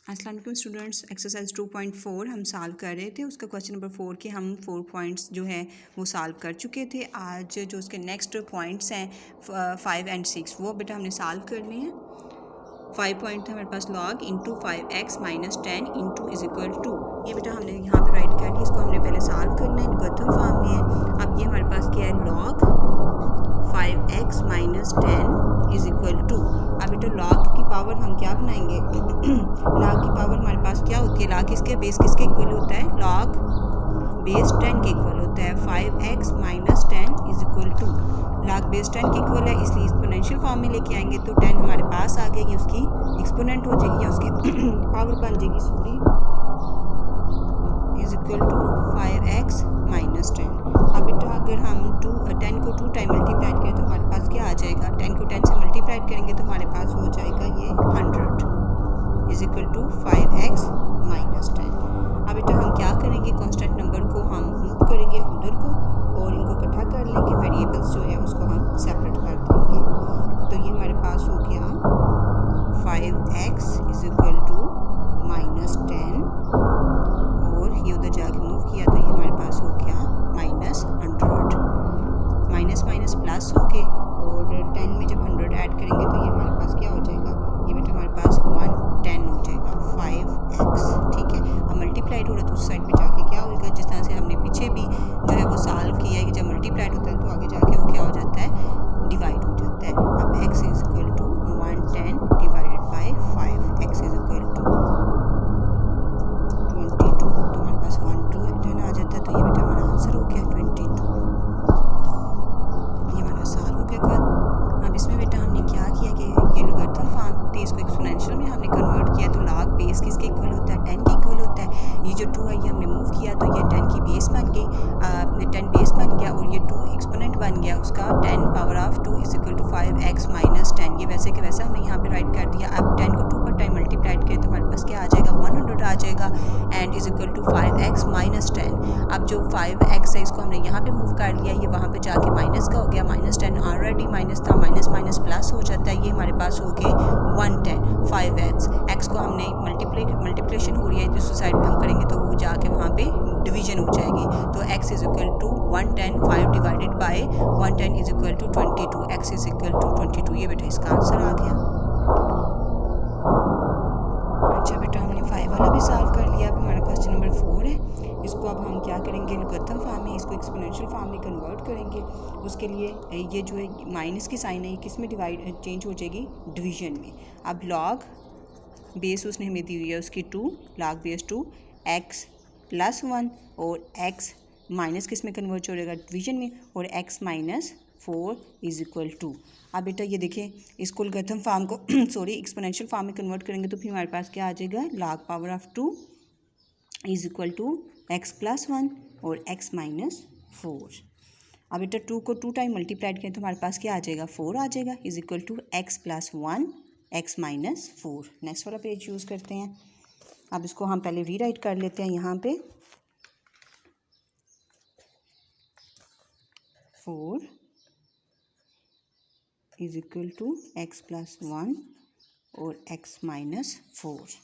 अस्सलाम वालेकुम students, exercise 2.4 हम सॉल्व कर रहे थे। उसका क्वेश्चन नंबर 4 के हम 4 पॉइंट्स जो है वो सॉल्व कर चुके थे। आज जो उसके नेक्स्ट पॉइंट्स हैं 5 एंड 6 वो बेटा हमने सॉल्व करने हैं। 5 पॉइंट था हमारे पास log into 5x minus 10 into is equal to, ये बेटा हमने यहाँ पे राइट कर लिया। इसको हमने पहले सॉल्व करना है, लॉगरिथम फॉर्म में है। अब ये हमारे पास क्या है, log 5x minus 10 is equal to. अब बेटा log की पावर हम क्या बनाएंगे log की पावर हमारे पास क्या होती है, log किसके बेस किसके इक्वल होता है, log बेस 10 के इक्वल होता है। 5x minus 10 is equal to, log base 10 के इक्वल है इसलिए एक्सपोनेंशियल फॉर्म में लेके आएंगे तो 10 हमारे पास आ गई, उसकी एक्सपोनेंट हो जाएगी या उसकी पावर बन जाएगी, sorry, is equal to 5x minus 10। अब बेटा अगर हम 10 को 2 टाइम मल्टीप्लाई करें तो हमारे पास क्या आ जाएगा, 10 को 10 से मल्टीप्लाई करेंगे तो हमारे पास हो जाएगा ये 100 is equal to 5x minus 10। अब बेटा हम क्या करेंगे, कांस्टेंट नंबर को हम मूव करेंगे उधर को और इनको इकट्ठा कर लेंगे, वेरिएबल्स जो है उसको हम सेपरेट कर देंगे। तो ये हमारे पास हो गया 5x is equal to minus 10 और ये उधर जाके मूव किया तो ये हमारे पास हो गया माइनस 100। माइनस माइनस प्लस हो गए और 10 में जब 100 ऐड करेंगे तो ये हमारे पास क्या हो जाएगा, ये बेटा हमारे पास 110 हो जाएगा 5x। ठीक है, अब मल्टीप्लाइड हो रहा है तो उस साइड पे जाके क्या होगा, जिस तरह से हमने पीछे भी जो है वो सॉल्व किया है कि जब मल्टीप्लाइड होता है तो आगे जाके वो क्या हो जाता है, डिवाइड हो जाता है। अब x is equal to 110 divided by 5, x is equal to 22, तो हमारे पास 1 आ जाता है। तो ये बेटा हमारा आंसर हो गया 22, ये हमारा सॉल्व हो गया। अब इसमें बेटा हमने क्या किया कि ये लॉगरिथम फॉर्म थी, इसको एक्सपोनेंशियल में हमने कन्वर्ट किया तो log बेस किसके इक्वल होता है, 10 के इक्वल होता है। ये जो 2 है ये हमने मूव किया तो ये 10 की बेस बन गई, 10 बेस बन गया और ये 2 एक्सपोनेंट बन गया उसका, 10 power of 2 is equal to 5x minus 10। ये वैसे के वैसा हमने यहाँ पे राइट कर दिया। अब 10 को 2 पर टाइम मल्टीप्लाइड करें तो हमारे पास क्या आ जाएगा, 100 आ जाएगा and is equal to 5x minus 10। अब जो 5x है इसको हमने यहाँ पे मूव कर लिया, ये वहाँ पे जाके माइनस का हो गया, माइनस 10 ऑलरेडी माइनस था, माइनस माइनस प्लस हो जाता है, ये हमारे पास हो गए 110। 5x, x को हमने मल्टीप्लिकेशन हो रही है दूसरी साइड पे हम करेंगे तो वो जाके वहाँ पे डिवीजन हो जाएगी। तो x is equal to 110, 5 divided by 110 is equal to 22, x is equal to 22। ये बेटा इसका आंसर आ गया। अच्छा बेटा हमने 5 वाला भी सॉल्व कर लिया। अब हमारा क्वेश्चन नंबर 4 है, इसको अब हम क्या करेंगे, लॉगरिथम फॉर्म में इसको एक्सपोनेंशियल फॉर्म में कन्वर्ट करेंगे। उसके लिए ये जो है माइनस की साइन है ये किस में डिवाइड चेंज हो जाएगी, डिवीजन में। अब log बेस उसने हमें दी हुई है उसकी 2, log बेस 2 x प्लस 1 और x माइनस किस में कन्वर्ट हो जाएगा, डिवीजन में, और x minus 4 is equal to. अब बेटा ये देखें इसको लॉगरिथम फॉर्म को सॉरी एक्सपोनेंशियल फॉर्म में कन्वर्ट करेंगे तो फिर हमारे पास क्या आ जाएगा, log power of 2 is equal to x plus 1 और x माइनस 4। अब बेटा 2 को 2 टाइम मल्टीप्लाइड करें तो हमारे पास क्या आ जाएगा, 4 आ जाएगा is equal to x plus 1 x minus 4। Next वाला पेज यूज़ करते हैं। अब इसको हम पहले रीराइट कर लेते हैं यहाँ पे, 4 is equal to x plus 1 और x माइनस 4।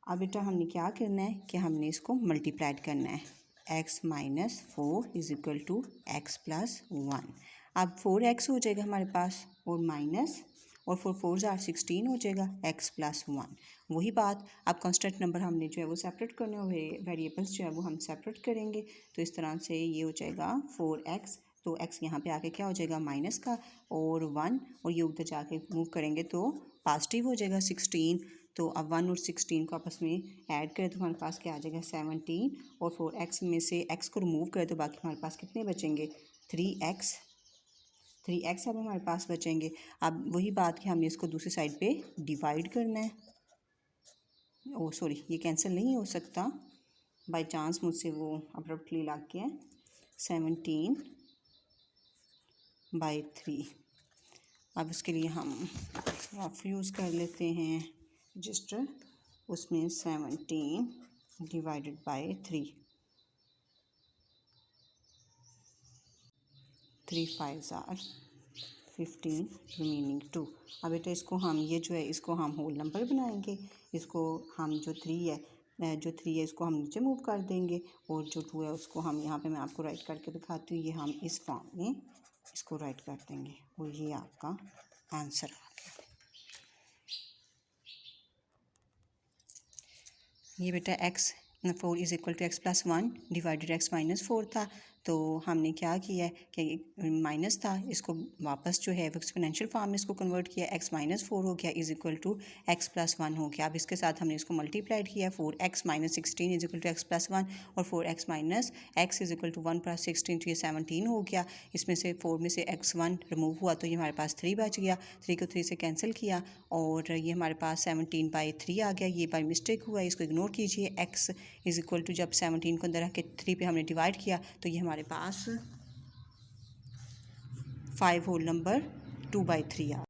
अब बेटा हमने क्या करना है कि हमने इसको मल्टीप्लाइड करना है, x minus 4 is equal to x plus 1। अब 4x हो जाएगा हमारे पास और माइनस, और 4 4 आर 16 हो जाएगा x प्लस 1। वही बात, अब कांस्टेंट नंबर हमने जो है वो सेपरेट करने और वेरिएबल्स जो है वो हम सेपरेट करेंगे। तो इस तरह से ये हो जाएगा 4x, तो x यहाँ पे आके क्या हो जाएगा माइनस का और 1, और ये उधर जाके मूव करेंगे तो पॉजिटिव हो जाएगा 16। तो अब 1 और 16 को आपस में ऐड करें तो हमारे पास क्या आ जाएगा 17, और 4x में से x को रिमूव करें तो बाकी हमारे पास कितने बचेंगे, 3x अब हमारे पास बचेंगे। अब वही बात कि हमने इसको दूसरी साइड पे डिवाइड करना है। ओ सॉरी, ये कैंसिल नहीं हो सकता, बाय चांस मुझसे वो अब्रप्टली लग गया, 17/3। अब उसके लिए हम रफ यूज़ कर लेते हैं रजिस्टर, उसमें 17 डिवाइडेड बाय 3, 3 5 आर 15 रिमेनिंग 2। अब बेटा इसको हम ये जो है इसको हम होल नंबर बनाएंगे। इसको हम जो 3 है इसको हम नीचे मूव कर देंगे और जो 2 है उसको हम यहाँ पे मैं आपको राइट करके दिखाती हूँ। ये हम इस फॉर्म में इसको राइट कर देंगे और ये आपका आंसर आ गया। ये बेटा x4 is equal to x+1 divided x-4 था। तो हमने क्या किया है कि माइनस था, इसको वापस जो है एक्सपोनेंशियल फॉर्म में इसको कन्वर्ट किया, x-4 हो गया इज़ इक्वल टू x+1 हो गया। अब इसके साथ हमने इसको मल्टीप्लाइड किया, 4x-16 is equal to x+1 और 4x इज़ इक्वल टू 1 + 16 तो ये 17 हो गया। इसमें से 4 में से x1 रिमूव हुआ तो ये हमारे पास 3 बच गया। 3 को 3 से कैंसिल किया और ये हमारे पास 17/3 आ गया। ये बाई मिस्टेक हुआ, इसको इग्नोर कीजिए। x इज़ इक्वल टू जब 17 को अंदर रख के 3 पे हमने डिवाइड किया तो ये हमारे पास 5 होल नंबर 2/3 आ